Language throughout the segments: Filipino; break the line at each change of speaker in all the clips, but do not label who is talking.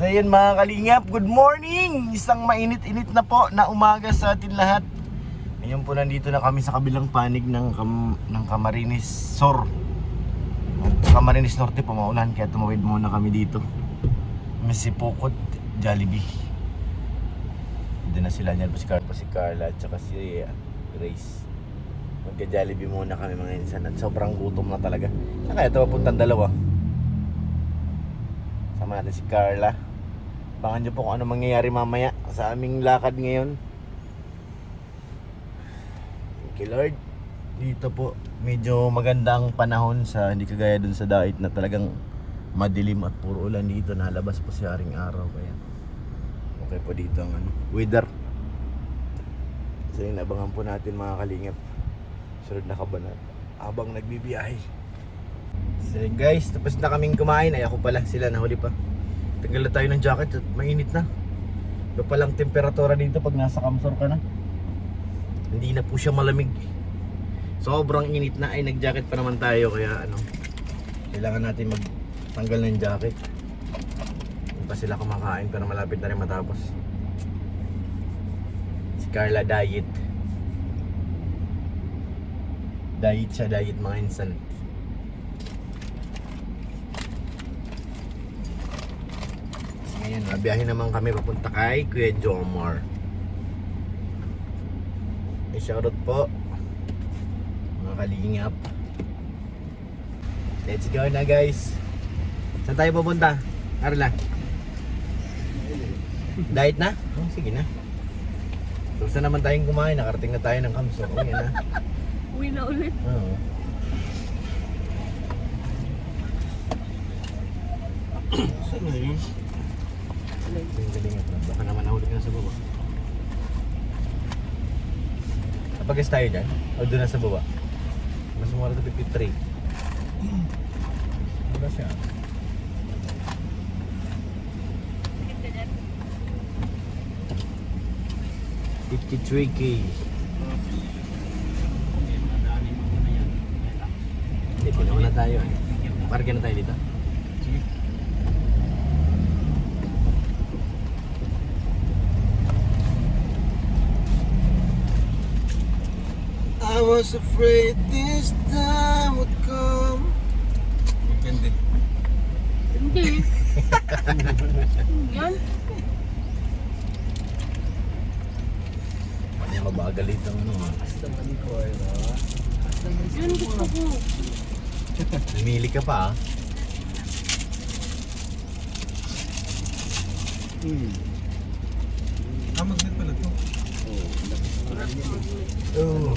So yun mga kalingap, good morning! Isang mainit-init na po na umaga sa atin lahat. Ngayon po nandito na kami sa kabilang panig ng Camarines Sur. Camarines Norte po maulan, kaya tumawid muna kami dito. May si Pukot, Jollibee. Doon na sila dyan po si Carla at saka si Grace. Magka-Jollibee muna kami mga insan at sobrang gutom na talaga. Saan kaya ito papuntang dalawa? Sama natin si Carla. Abangan nyo po kung ano mangyayari mamaya sa aming lakad ngayon. Thank you Lord. Dito po medyo magandang panahon sa hindi kagaya dun sa dait na talagang madilim at puro ulan dito. Nalabas po si haring araw kaya okay po dito ang weather. So yun, abangan po natin mga kalingap. Sunod na kabanat habang nagbibiyahe. So guys, tapos na kaming kumain. Ay ako pala, sila nahuli pa. Tanggal na tayo ng jacket at mainit na. Ito palang temperatura dito pag nasa Kamsor ka na. Hindi na po siya malamig. Sobrang init na, ay nag-jacket pa naman tayo. Kaya kailangan natin magtanggal ng jacket. Hindi pa sila kumakain pero malapit na rin matapos. Si Carla diet. Diet siya, diet mga insan. Ngayon, biyahe naman kami papunta kay Kuya Jomar. Shoutout po mga kalingap. Let's go na guys. Saan tayo pupunta? Carla? Diet na? Oh, sige na. Gusto naman tayong kumain. Nakarating na tayo ng Kamsor. Okay na.
Uwi na ulit.
Oo. Saan na yun? Baka naman nahulog na sa baba. Kapagas tayo dyan? O doon na sa baba? Mas mura ito 53. Wala siya. 53K. Hindi, pinawa na tayo eh. Parking na tayo dito. I was afraid this time would come. Hindi.
Hindi. Yan.
Ano yung mabagal dito ang
Yun gusto ko.
Namili ka pa ah.
Magnet pala to.
Oh.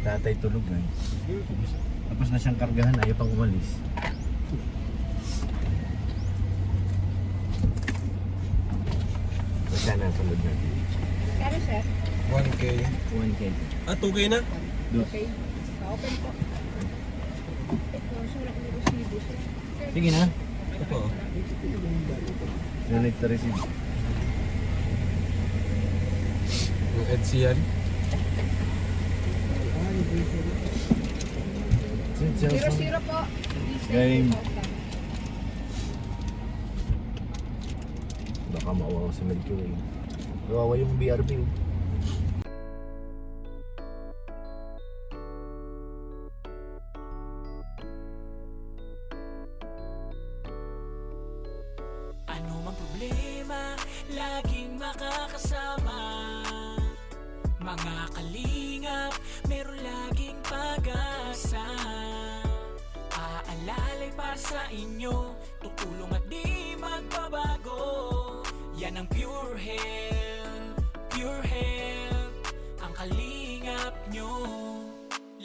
Tatay tulog guys. Tapos na siyang kargahan, ayaw pang umalis. Basta na tulog natin.
Kano sir?
1K.
1K.
2K na?
Dos.
Okay. Open po. Ito, sulat ni Rosibo sir.
Sige na.
Ito po.
Sunod to receive.
Yung Edsian.
Zero po.
Game. Baka maawa ko sa Mercury. Kawawa yung BRB.
Ano mang problema, laging makakasama. Mga kalingap, meron laging pag-asa. Aalalay para sa inyo, tutulong at di magbabago. Yan ang pure health, ang kalingap nyo.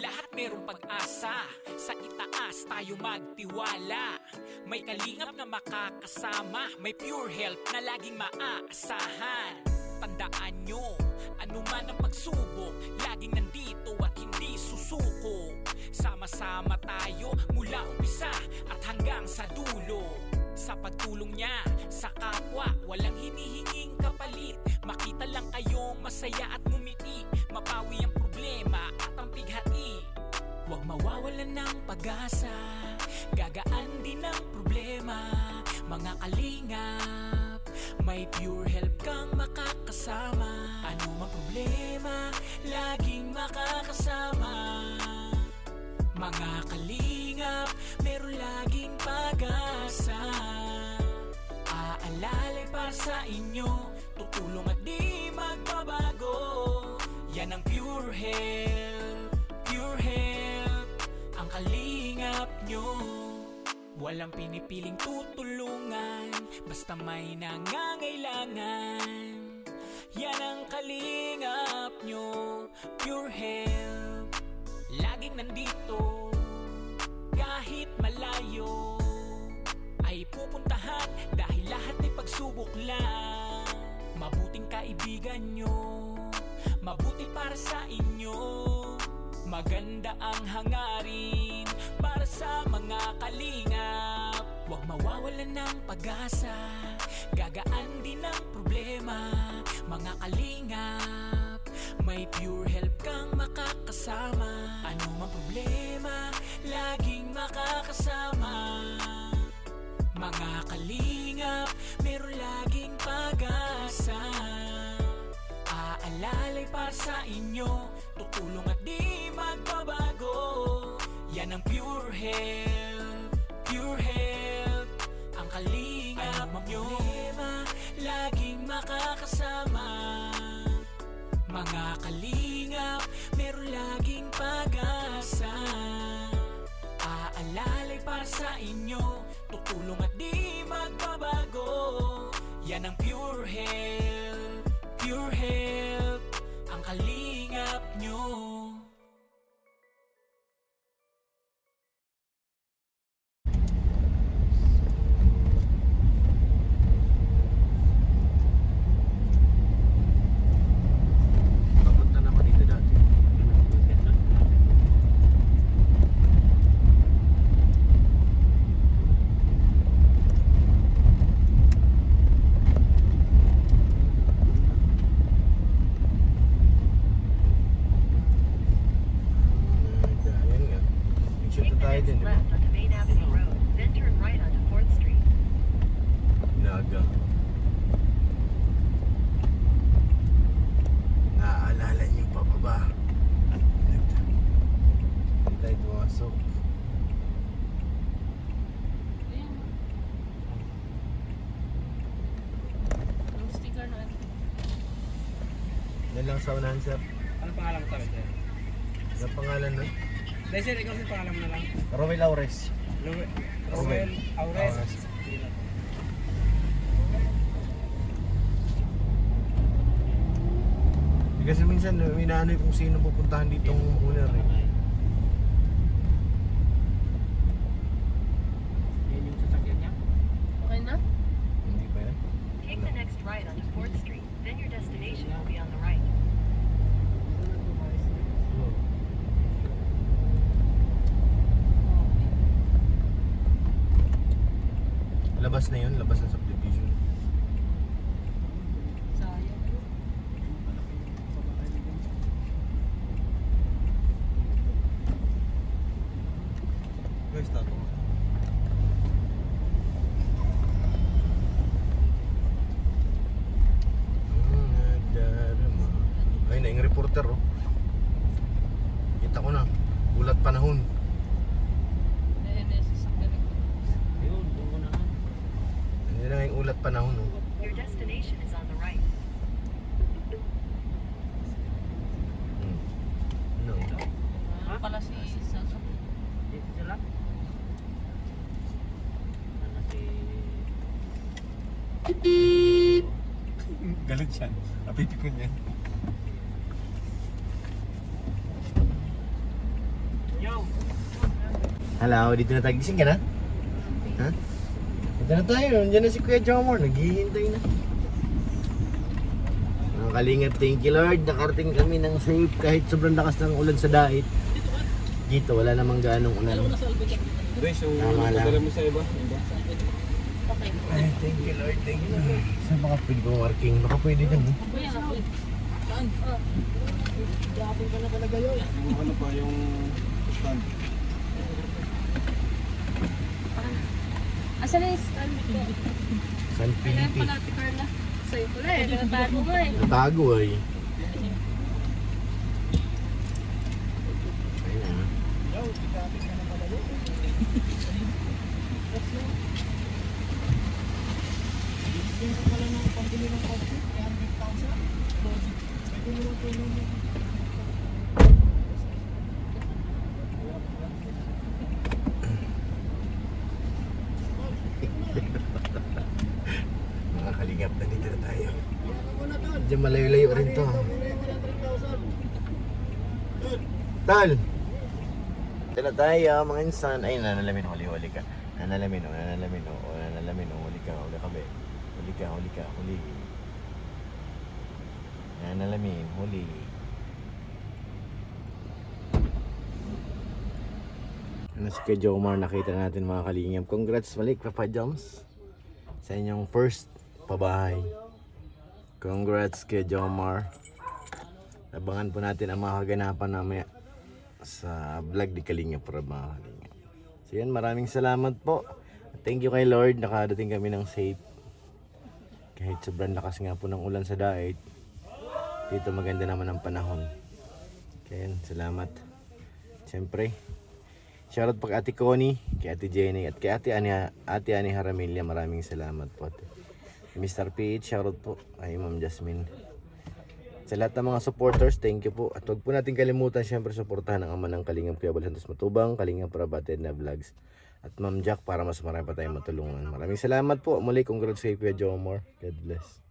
Lahat merong pag-asa, sa itaas tayo magtiwala. May kalingap na makakasama, may pure health na laging maaasahan. Tandaan nyo, anuman ang pagsubok, laging nandito at hindi susuko. Sama-sama tayo mula umpisa at hanggang sa dulo. Sa pagtulong niya sa kapwa, walang hinihinging kapalit. Makita lang kayong masaya at ngumiti, mapawi ang problema at ang pighati. Huwag mawawalan ng pag pag-asa, gagaan din ang problema. Mga kalingap, may pure help kang makakasama. Ano mang problema, laging makakasama. Mga kalingap, meron laging pag-asa. Aalalay para sa inyo, tutulong at di magbabago. Yan ang pure help, pure help, ang kalingap nyo. Walang pinipiling tutulungan, basta may nangangailangan. Yan ang kalingap nyo, pure help. Laging nandito, kahit malayo, ay pupuntahan dahil lahat ay pagsubok lang. Mabuting kaibigan nyo, mabuti para sa inyo. Maganda ang hangarin para sa mga kalingap. Huwag mawawalan ng pag-asa, gagaan din ang problema. Mga kalingap, may pure help kang makakasama. Ano mang problema, laging makakasama. Mga kalingap, meron laging pag-asa. Aalalay para sa inyo, tutulong at di magbabago. Yan ang pure help, pure help, ang kalingap nyo. Laging makakasama. Mga kalingap, meron laging pag-asa. Aalalay para sa inyo, tutulong at di magbabago. Yan ang pure help, pure help, ang kalingap nyo.
Papunta na ako dito dati. Ayan nga. Shoot na tayo din, di ba?
Left onto Main Avenue Road, then turn right onto 4th Street.
Naga. Naaalala niyo pa ba? Hindi tayo pumasok.
Ayan. Yung sticker na ano.
Yan lang sa unahan, sir.
Ano pangalan mo sabi, sir?
Ang pangalan nun?
Dahil sir, ikaw sir, pangalan mo na lang.
Roel Aures.
Roel Aures.
Aures. Kasi minsan inaano kung sino pupuntahan ditong owner eh.
Yan yung sasakyan niya.
Okay na?
Hindi ba yan?
Take the next right onto 4th Street, then your destination will be on the right.
Labas na yun, labas ng subdivision.
Sayang.
Guys, tato.
Ay, na yung reporter oh. Kita ko na, ulat panahon.
Ayan na yung sasakyan ko.
Yun, doon ko na.
Hindi na yung ulat panahon oh.
Your destination is on the right.
No.
Ano pala si Sasha?
Dito sila. Ano si... Galit siya. Napipikon niya. Yo!
Hello, dito na tayo. Gising ka na? Ha? Dito na tayo. Nandiyan na si Kuya Jomar. Naghihintay na. Mga kalingap, thank you Lord. Nakarating kami ng safe kahit sobrang lakas ng ulan sa dait. Dito, wala namang ganong ulan.
Guys, yung
Tama lang.
padala mo sa iba.
Okay.
Ay, thank you Lord, thank you. Saan baka pwede kong working? Baka pwede din.
Kuya, saan?
Yung ano pa, yung stand.
Asan na yung stand ko?
San
Kailan
Felipe.
pala ati Carla? Sa'yo pala eh. Nagtago mo eh.
Natago ay. Ayun na. Mga kalingap, nandito na tayo. Diyan malayo-layo rin to. Tal! Dito na tayo, mga insan. Ay, nanalamin, huli ka. Nanalamin, huli ka, huli ka, be. Huli ka, huli. Nanalamin, huli. Ano si Kuya Jomar, nakita natin mga kalingap. Congrats malik, Papa Joms. Sa inyong first pabahay. Congrats kay Jomar. Abangan po natin ang mga kaganapan namin sa vlog di Kalingap para mga kalingap. So yan, maraming salamat po. Thank you kay Lord, nakadating kami ng safe. Kahit sobrang lakas nga po ng ulan sa daet, dito maganda naman ang panahon. Kaya yan, salamat. Siyempre, shoutout pa kay Ate Connie, kay Ate Jenny, at kay Ate Ani Haramilya. Maraming salamat po. Mr. PH, shoutout po kay Ma'am Jasmine. Sa lahat ng mga supporters, thank you po. At huwag po natin kalimutan, syempre, suportahan ang ama ng Kalingap Kuya Bal Santos Matubang, Kalingap Rabated na vlogs, at Ma'am Jack para mas marami pa tayong matulungan. Maraming salamat po. Muli, congrats kay Kuya Jomar. God bless.